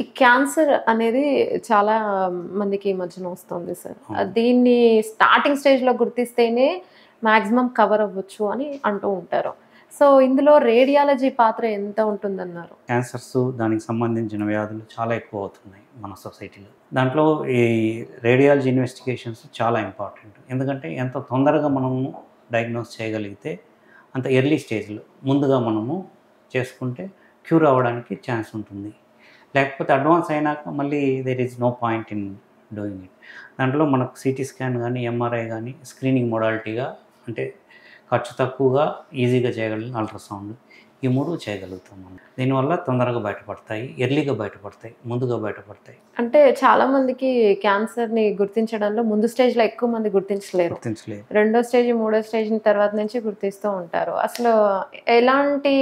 ఈ క్యాన్సర్ అనేది చాలా మందికి ఈ మధ్యన వస్తుంది సార్. అవును. దీన్ని స్టార్టింగ్ స్టేజ్‌లో గుర్తిస్తేనే మాక్సిమం కవర్ అవ్వచ్చు అని అంటూ ఉంటారు. సో, ఇందులో రేడియాలజీ పాత్ర ఎంత ఉంటుందన్నారు? క్యాన్సర్స్, దానికి సంబంధించిన వ్యాధులు చాలా ఎక్కువ అవుతున్నాయి మన సొసైటీలో. దాంట్లో ఈ రేడియాలజీ ఇన్వెస్టిగేషన్స్ చాలా ఇంపార్టెంట్. ఎందుకంటే ఎంత తొందరగా మనము డయాగ్నోస్ చేయగలిగితే అంత ఎర్లీ స్టేజ్‌లో ముందుగా మనము చేసుకుంటే క్యూర్ అవ్వడానికి ఛాన్స్ ఉంటుంది. లేకపోతే అడ్వాన్స్ అయినాక మళ్ళీ there is no point in doing it. దాంట్లో మనకు సిటీ స్కాన్ గానీ, ఎంఆర్ఐ గానీ స్క్రీనింగ్ మోడాలిటీగా అంటే ఖర్చు తక్కువగా ఈజీగా చేయగలిగిన అల్ట్రాసౌండ్. ఈ 3 చేయగలుగుతాం మనం. దీనివల్ల తొందరగా బయటపడతాయి, ఎర్లీగా బయటపడతాయి, ముందుగా బయటపడతాయి. అంటే చాలా మందికి క్యాన్సర్‌ని గుర్తించడంలో ముందు స్టేజ్‌లో ఎక్కువ మంది గుర్తించలేరు. గుర్తించలేదు. రెండో స్టేజ్, మూడో స్టేజ్ తర్వాత నుంచి గుర్తిస్తూ ఉంటారు. అసలు ఎలాంటి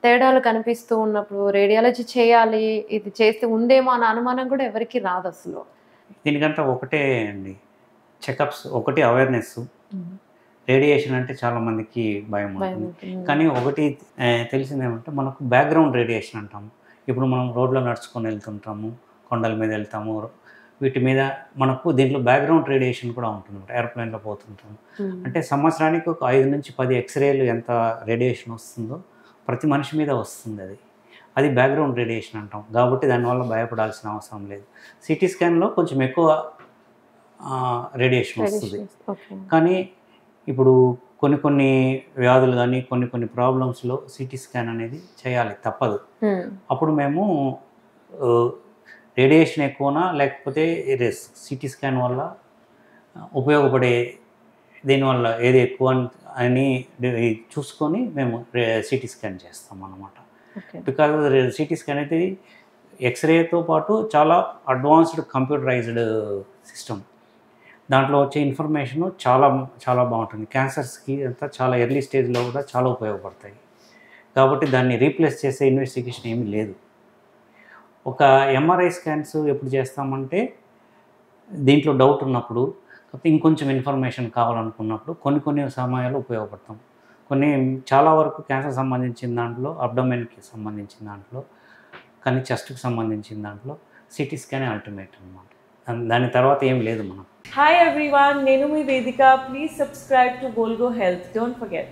తేడాలు కనిపిస్తూ ఉన్నప్పుడు రేడియాలజీ చేయాలి, ఇది చేస్తే ఉందేమో అన్న అనుమానం కూడా ఎవరికీ రాదసలు. దీనికంతా ఒకటే అండి. చెకప్స్ ఒకటి అవేర్‌నెస్సు. రేడియేషన్ అంటే చాలామందికి భయం ఉంటుంది. కానీ ఒకటి తెలిసిందేమంటే మనకు బ్యాక్‌గ్రౌండ్ రేడియేషన్ అంటాము. ఇప్పుడు మనం రోడ్లో నడుచుకొని వెళ్తుంటాము, కొండల మీద వెళ్తాము. వీటి మీద మనకు దీంట్లో బ్యాక్‌గ్రౌండ్ రేడియేషన్ కూడా ఉంటుందన్నమాట. ఏరోప్లేన్‌లో పోతుంటాము. అంటే సంవత్సరానికి ఒక 5-10 ఎక్స్‌రేలు ఎంత రేడియేషన్ వస్తుందో ప్రతి మనిషి మీద వస్తుంది అది. అది బ్యాక్‌గ్రౌండ్ రేడియేషన్ అంటాం. కాబట్టి దానివల్ల భయపడాల్సిన అవసరం లేదు. సిటీ స్కాన్‌లో కొంచెం ఎక్కువ రేడియేషన్ వస్తుంది. కానీ ఇప్పుడు కొన్ని వ్యాధులు కానీ కొన్ని ప్రాబ్లమ్స్లో సిటీ స్కాన్ అనేది చేయాలి, తప్పదు. అప్పుడు మేము రేడియేషన్ ఎక్కువనా లేకపోతే సిటీ స్కాన్ వల్ల ఉపయోగపడే దీనివల్ల ఏది ఎక్కువ అని చూసుకొని మేము సిటీ స్కాన్ చేస్తాం అన్నమాట. బికాజ్ సిటీ స్కాన్ అయితే ఎక్స్రేతో పాటు చాలా అడ్వాన్స్డ్ కంప్యూటరైజ్డ్ సిస్టమ్. దాంట్లో వచ్చే ఇన్ఫర్మేషన్ చాలా బాగుంటుంది. క్యాన్సర్స్కి అంతా చాలా ఎర్లీ స్టేజ్లో కూడా చాలా ఉపయోగపడతాయి. కాబట్టి దాన్ని రీప్లేస్ చేసే ఇన్వెస్టిగేషన్ ఏమీ లేదు. ఒక ఎంఆర్ఐ స్కాన్స్ ఎప్పుడు చేస్తామంటే దీంట్లో డౌట్ ఉన్నప్పుడు, కాకపోతే ఇంకొంచెం ఇన్ఫర్మేషన్ కావాలనుకున్నప్పుడు కొన్ని సమయాల్లో ఉపయోగపడతాం. చాలా వరకు క్యాన్సర్ సంబంధించిన దాంట్లో, అబ్డోమెన్కి సంబంధించిన దాంట్లో, కానీ చెస్ట్కి సంబంధించిన దాంట్లో సిటీ స్కానే అల్టిమేట్ అన్నమాట. దాని తర్వాత ఏం లేదు మనం. Hi everyone, Nenu mi Vedika. Please subscribe to Volgo Health. Don't forget.